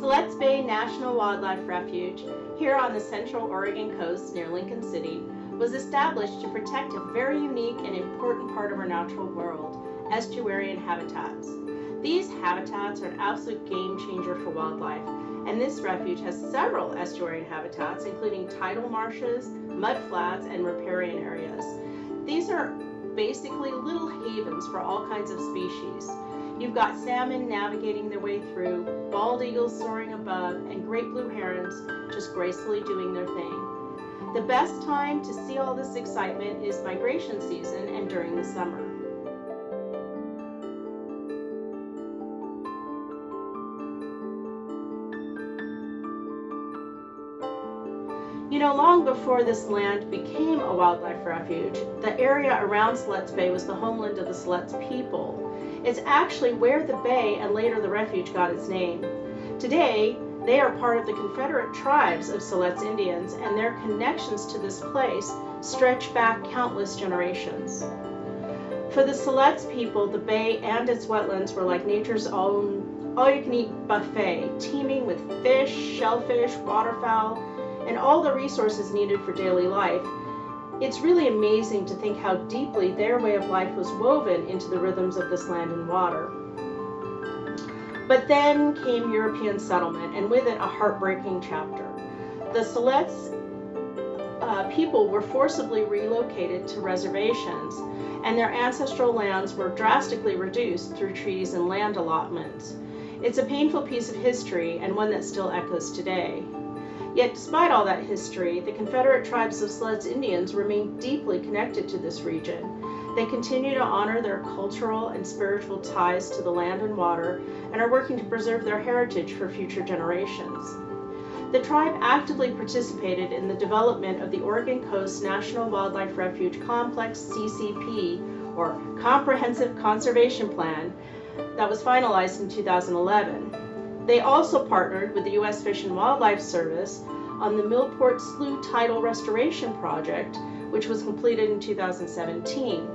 Siletz Bay National Wildlife Refuge, here on the central Oregon coast near Lincoln City, was established to protect a very unique and important part of our natural world, estuarine habitats. These habitats are an absolute game changer for wildlife, and this refuge has several estuarine habitats, including tidal marshes, mudflats, and riparian areas. These are basically little havens for all kinds of species. You've got salmon navigating their way through, bald eagles soaring above, and great blue herons just gracefully doing their thing. The best time to see all this excitement is migration season and during the summer. You know, long before this land became a wildlife refuge, the area around Siletz Bay was the homeland of the Siletz people. It's actually where the bay and later the refuge got its name. Today, they are part of the Confederate tribes of Siletz Indians, and their connections to this place stretch back countless generations. For the Siletz people, the bay and its wetlands were like nature's own all-you-can-eat buffet, teeming with fish, shellfish, waterfowl, and all the resources needed for daily life. It's really amazing to think how deeply their way of life was woven into the rhythms of this land and water. But then came European settlement, and with it a heartbreaking chapter. The Siletz people were forcibly relocated to reservations, and their ancestral lands were drastically reduced through treaties and land allotments. It's a painful piece of history, and one that still echoes today. Yet despite all that history, the Confederate tribes of Siletz Indians remain deeply connected to this region. They continue to honor their cultural and spiritual ties to the land and water and are working to preserve their heritage for future generations. The tribe actively participated in the development of the Oregon Coast National Wildlife Refuge Complex CCP, or Comprehensive Conservation Plan, that was finalized in 2011. They also partnered with the U.S. Fish and Wildlife Service on the Millport Slough Tidal Restoration Project, which was completed in 2017.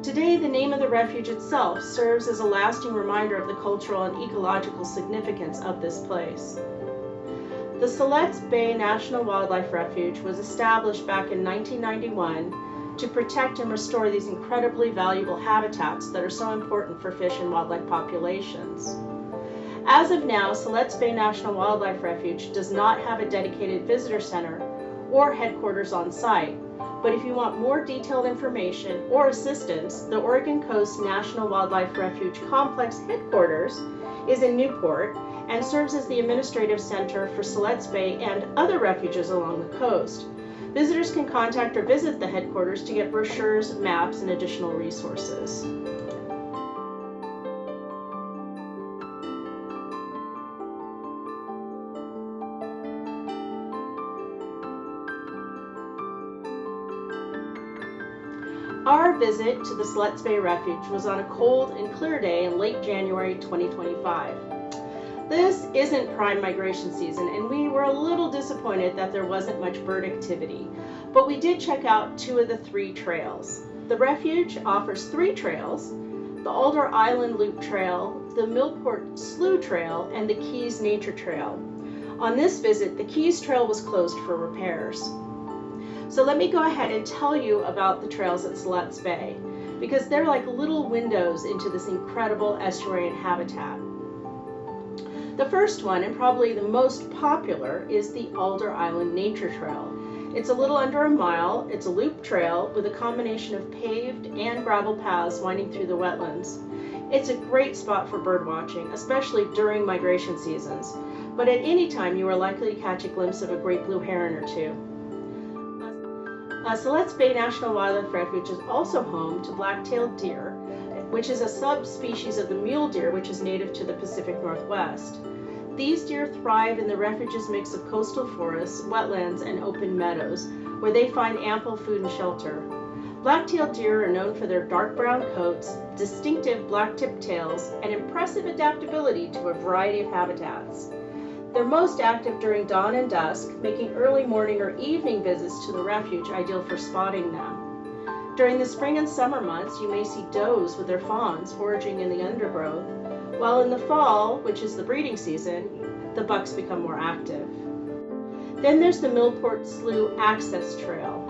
Today, the name of the refuge itself serves as a lasting reminder of the cultural and ecological significance of this place. The Siletz Bay National Wildlife Refuge was established back in 1991 to protect and restore these incredibly valuable habitats that are so important for fish and wildlife populations. As of now, Siletz Bay National Wildlife Refuge does not have a dedicated visitor center or headquarters on site, but if you want more detailed information or assistance, the Oregon Coast National Wildlife Refuge Complex headquarters is in Newport and serves as the administrative center for Siletz Bay and other refuges along the coast. Visitors can contact or visit the headquarters to get brochures, maps, and additional resources. Our visit to the Siletz Bay Refuge was on a cold and clear day in late January 2025. This isn't prime migration season, and we were a little disappointed that there wasn't much bird activity, but we did check out 2 of the 3 trails. The refuge offers 3 trails: the Alder Island Loop Trail, the Millport Slough Trail, and the Keys Nature Trail. On this visit, the Keys Trail was closed for repairs. So let me go ahead and tell you about the trails at Siletz Bay, because they're like little windows into this incredible estuarine habitat. The first one, and probably the most popular, is the Alder Island Nature Trail. It's a little under a mile. It's a loop trail with a combination of paved and gravel paths winding through the wetlands. It's a great spot for bird watching, especially during migration seasons, but at any time you are likely to catch a glimpse of a great blue heron or 2. Siletz Bay National Wildlife Refuge is also home to black-tailed deer, which is a subspecies of the mule deer which is native to the Pacific Northwest. These deer thrive in the refuge's mix of coastal forests, wetlands, and open meadows, where they find ample food and shelter. Black-tailed deer are known for their dark brown coats, distinctive black-tipped tails, and impressive adaptability to a variety of habitats. They're most active during dawn and dusk, making early morning or evening visits to the refuge ideal for spotting them. During the spring and summer months, you may see does with their fawns foraging in the undergrowth, while in the fall, which is the breeding season, the bucks become more active. Then there's the Millport Slough Access Trail.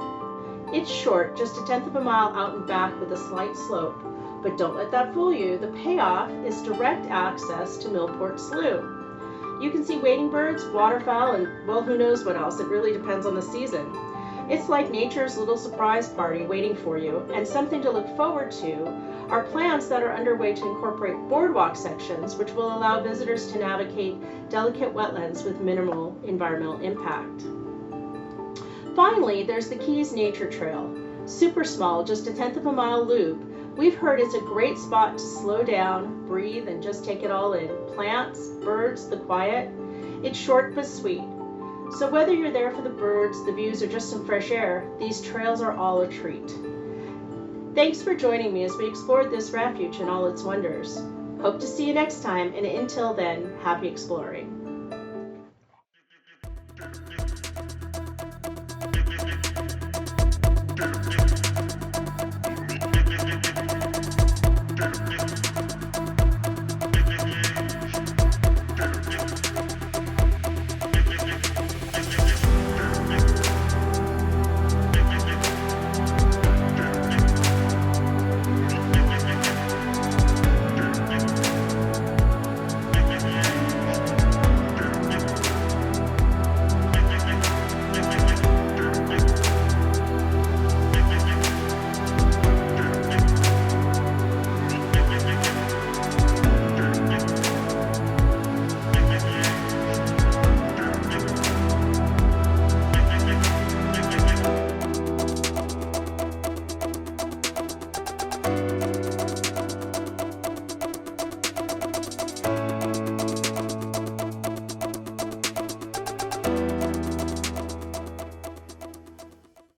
It's short, just 1/10 of a mile out and back with a slight slope, but don't let that fool you. The payoff is direct access to Millport Slough. You can see wading birds, waterfowl, and well, who knows what else. It really depends on the season. It's like nature's little surprise party waiting for you, and something to look forward to are plans that are underway to incorporate boardwalk sections, which will allow visitors to navigate delicate wetlands with minimal environmental impact. Finally, there's the Keys Nature Trail. Super small, just 1/10 of a mile loop. We've heard it's a great spot to slow down, breathe, and just take it all in. Plants, birds, the quiet. It's short but sweet. So whether you're there for the birds, the views, or just some fresh air, these trails are all a treat. Thanks for joining me as we explored this refuge and all its wonders. Hope to see you next time, and until then, happy exploring.